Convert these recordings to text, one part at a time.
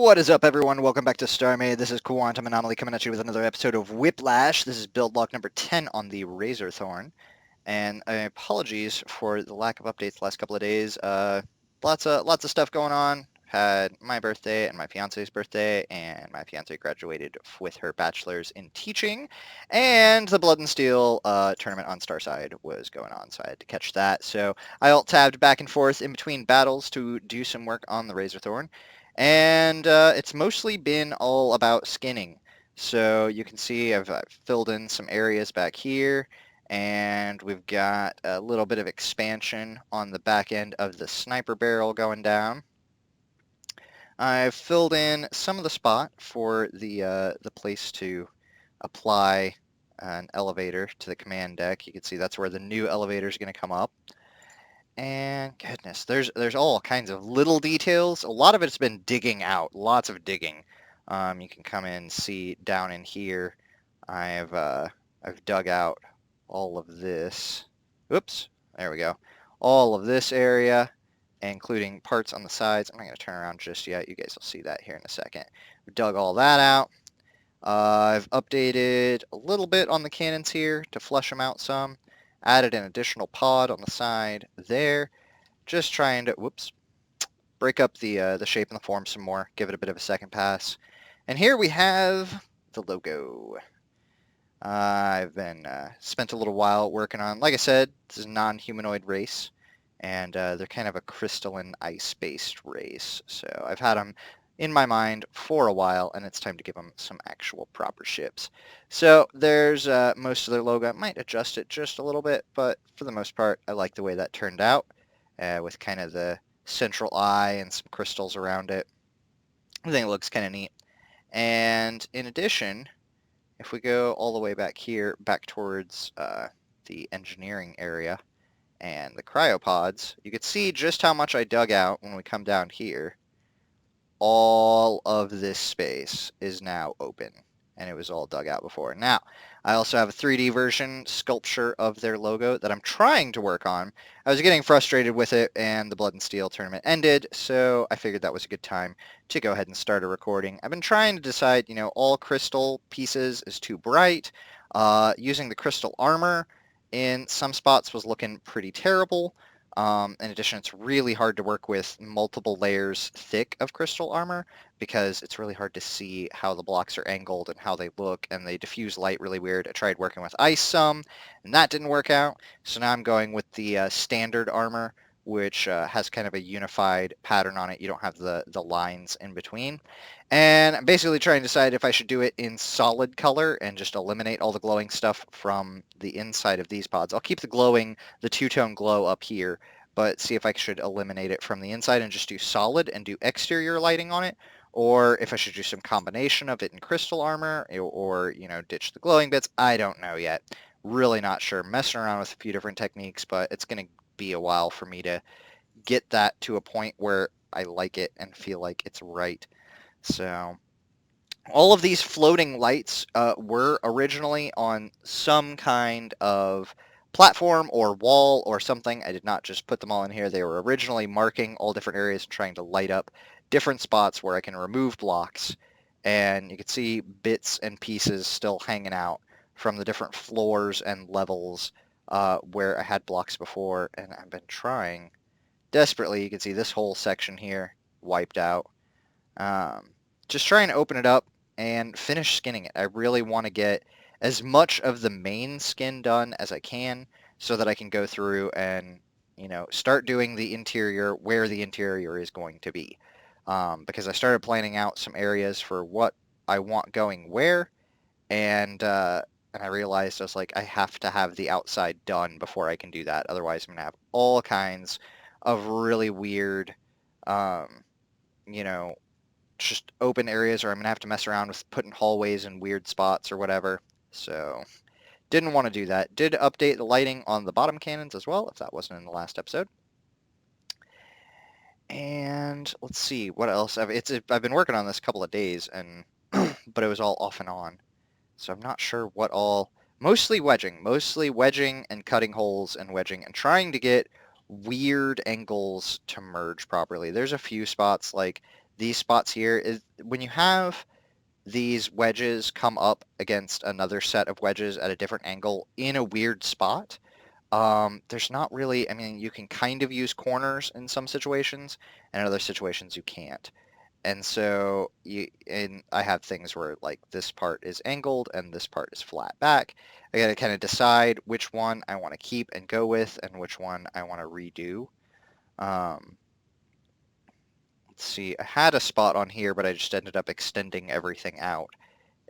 What is up, everyone? Welcome back to Starmade. This is Quantum Anomaly coming at you with another episode of WIP-Lash. This is build log number 10 on the Razorthorn. And apologies for the lack of updates the last couple of days. Lots of stuff going on. Had my birthday and my fiance's birthday, and my fiance graduated with her bachelor's in teaching. And the Blood and Steel tournament on Starside was going on, so I had to catch that. So I alt-tabbed back and forth in between battles to do some work on the Razorthorn. And it's mostly been all about skinning. So you can see I've filled in some areas back here, and we've got a little bit of expansion on the back end of the sniper barrel going down. I've filled in some of the spot for the place to apply an elevator to the command deck. You can see that's where the new elevator is going to come up. And goodness, there's all kinds of little details. A lot of it's been digging out, lots of digging. You can come in and see down in here. I've dug out all of this. Oops, there we go. All of this area, including parts on the sides. I'm not going to turn around just yet. You guys will see that here in a second. I've dug all that out. I've updated a little bit on the cannons here to flesh them out some. Added an additional pod on the side there, just trying to, whoops, break up the shape and the form some more, give it a bit of a second pass. And here we have the logo. I've been spent a little while working on, like I said, this is a non-humanoid race, and they're kind of a crystalline ice-based race. So I've had them in my mind for a while, and it's time to give them some actual proper ships. So there's most of their logo. I might adjust it just a little bit, but for the most part, I like the way that turned out, with kind of the central eye and some crystals around it. I think it looks kind of neat. And in addition, if we go all the way back here, back towards the engineering area and the cryopods, you can see just how much I dug out when we come down here. All of this space is now open, and it was all dug out before. Now, I also have a 3D version sculpture of their logo that I'm trying to work on. I was getting frustrated with it, and the Blood and Steel tournament ended, so I figured that was a good time to go ahead and start a recording. I've been trying to decide, all crystal pieces is too bright. Using the crystal armor in some spots was looking pretty terrible. In addition, it's really hard to work with multiple layers thick of crystal armor because it's really hard to see how the blocks are angled and how they look, and they diffuse light really weird. I tried working with ice some, and that didn't work out. So now I'm going with the standard armor, which has kind of a unified pattern on it. You don't have the lines in between. And I'm basically trying to decide if I should do it in solid color and just eliminate all the glowing stuff from the inside of these pods. I'll keep the two-tone glow up here, but see if I should eliminate it from the inside and just do solid and do exterior lighting on it, or if I should do some combination of it in crystal armor, or ditch the glowing bits. I don't know yet. Really not sure. Messing around with a few different techniques, but it's going to be a while for me to get that to a point where I like it and feel like it's right. So all of these floating lights were originally on some kind of platform or wall or something. I did not just put them all in here. They were originally marking all different areas and trying to light up different spots where I can remove blocks. And you can see bits and pieces still hanging out from the different floors and levels where I had blocks before. And I've been trying desperately. You can see this whole section here wiped out. Just trying to open it up and finish skinning it. I really want to get as much of the main skin done as I can so that I can go through and, start doing the interior where the interior is going to be. Because I started planning out some areas for what I want going where, and I realized I was like, I have to have the outside done before I can do that. Otherwise, I'm going to have all kinds of really weird, just open areas, or I'm going to have to mess around with putting hallways in weird spots or whatever. So didn't want to do that. Did update the lighting on the bottom cannons as well, if that wasn't in the last episode. And let's see what else. I've been working on this a couple of days, and but it was all off and on. So I'm not sure what all. Mostly wedging and cutting holes and wedging and trying to get weird angles to merge properly. There's a few spots like these spots here is when you have these wedges come up against another set of wedges at a different angle in a weird spot. There's not really, I mean, you can kind of use corners in some situations, and in other situations you can't. And so I have things where like this part is angled and this part is flat back. I got to kind of decide which one I want to keep and go with and which one I want to redo. Um, let's see, I had a spot on here, but I just ended up extending everything out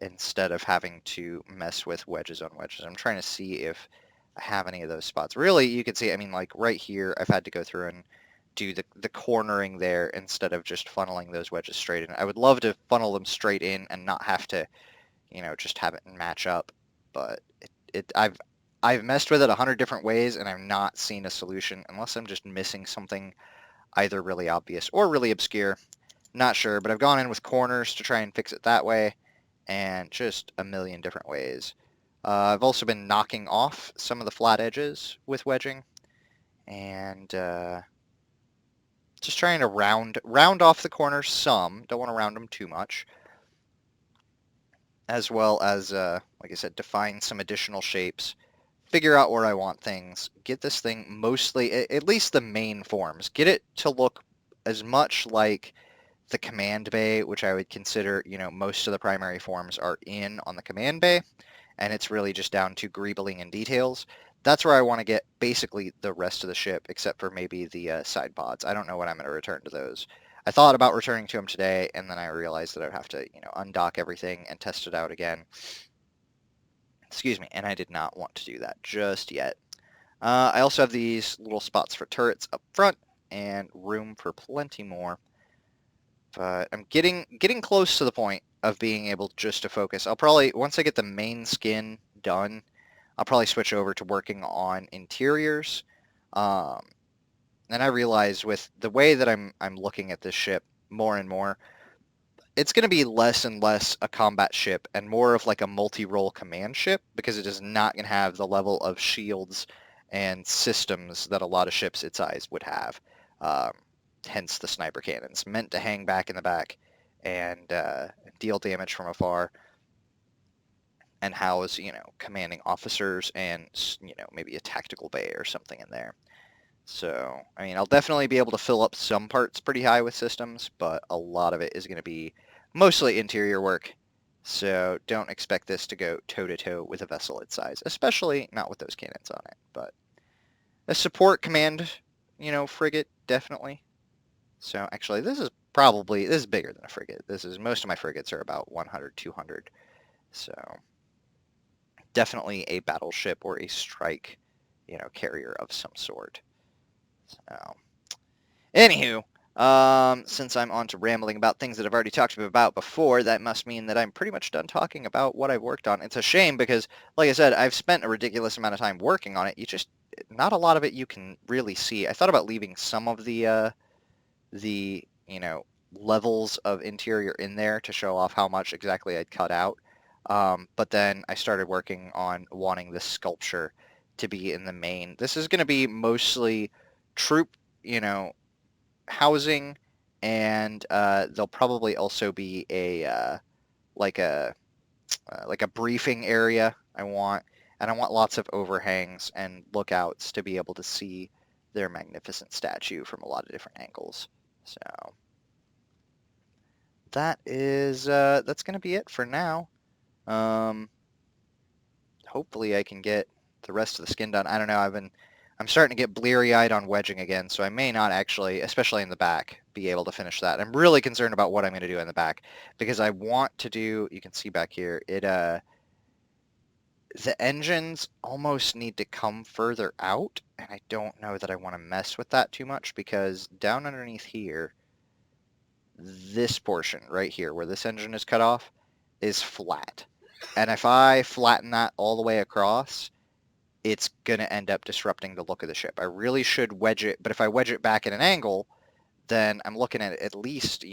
instead of having to mess with wedges on wedges. I'm trying to see if I have any of those spots. Really, you can see, I mean, like right here, I've had to go through and do the cornering there instead of just funneling those wedges straight in. I would love to funnel them straight in and not have to, just have it match up. But I've messed with it 100 different ways and I've not seen a solution unless I'm just missing something either really obvious or really obscure. Not sure, but I've gone in with corners to try and fix it that way and just a million different ways. I've also been knocking off some of the flat edges with wedging and just trying to round off the corners some. Don't want to round them too much. As well as, like I said, define some additional shapes, figure out where I want things, get this thing mostly, at least the main forms, get it to look as much like the command bay, which I would consider, most of the primary forms are in on the command bay, and it's really just down to greebling and details. That's where I want to get basically the rest of the ship, except for maybe the side pods. I don't know when I'm going to return to those. I thought about returning to them today, and then I realized that I'd have to, undock everything and test it out again. Excuse me, and I did not want to do that just yet. I also have these little spots for turrets up front, and room for plenty more. But I'm getting close to the point of being able just to focus. I'll probably, once I get the main skin done, I'll probably switch over to working on interiors. And I realize with the way that I'm looking at this ship more and more, it's going to be less and less a combat ship and more of like a multi-role command ship because it is not going to have the level of shields and systems that a lot of ships its size would have. Um, Hence the sniper cannons, meant to hang back in the back and deal damage from afar and house, commanding officers and, maybe a tactical bay or something in there. So, I mean, I'll definitely be able to fill up some parts pretty high with systems, but a lot of it is going to be mostly interior work. So don't expect this to go toe-to-toe with a vessel its size, especially not with those cannons on it. But a support command, frigate, definitely. So actually, this is bigger than a frigate. Most of my frigates are about 100, 200. So definitely a battleship or a strike, carrier of some sort. So, anywho, since I'm on to rambling about things that I've already talked about before, that must mean that I'm pretty much done talking about what I've worked on. It's a shame because, like I said, I've spent a ridiculous amount of time working on it. Not a lot of it you can really see. I thought about leaving some of the levels of interior in there to show off how much exactly I'd cut out. But then I started working on wanting this sculpture to be in the main. This is going to be mostly troop, housing, and there'll probably also be a like a like a briefing area I want, and I want lots of overhangs and lookouts to be able to see their magnificent statue from a lot of different angles. So that's going to be it for now. Um, Hopefully I can get the rest of the skin done. I don't know. I'm starting to get bleary-eyed on wedging again, so I may not actually, especially in the back, be able to finish that. I'm really concerned about what I'm going to do in the back because I want to do. You can see back here. The engines almost need to come further out, and I don't know that I want to mess with that too much because down underneath here, this portion right here where this engine is cut off is flat. And if I flatten that all the way across, it's going to end up disrupting the look of the ship. I really should wedge it, but if I wedge it back at an angle, then I'm looking at least,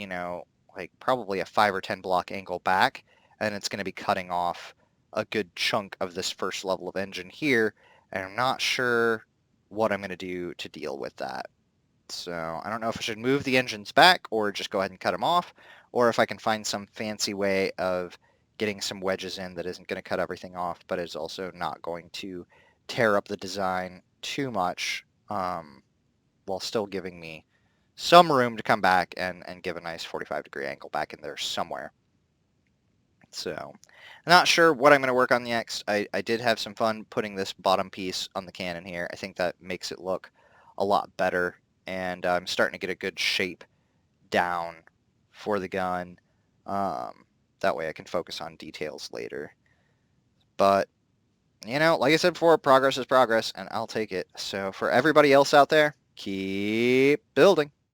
like probably a 5 or 10 block angle back, and it's going to be cutting off a good chunk of this first level of engine here, and I'm not sure what I'm going to do to deal with that. So I don't know if I should move the engines back or just go ahead and cut them off, or if I can find some fancy way of getting some wedges in that isn't going to cut everything off, but is also not going to tear up the design too much, while still giving me some room to come back and give a nice 45-degree angle back in there somewhere. So I'm not sure what I'm going to work on next. I did have some fun putting this bottom piece on the cannon here. I think that makes it look a lot better, and I'm starting to get a good shape down for the gun. That way I can focus on details later. But, you know, like I said before, progress is progress, and I'll take it. So for everybody else out there, keep building.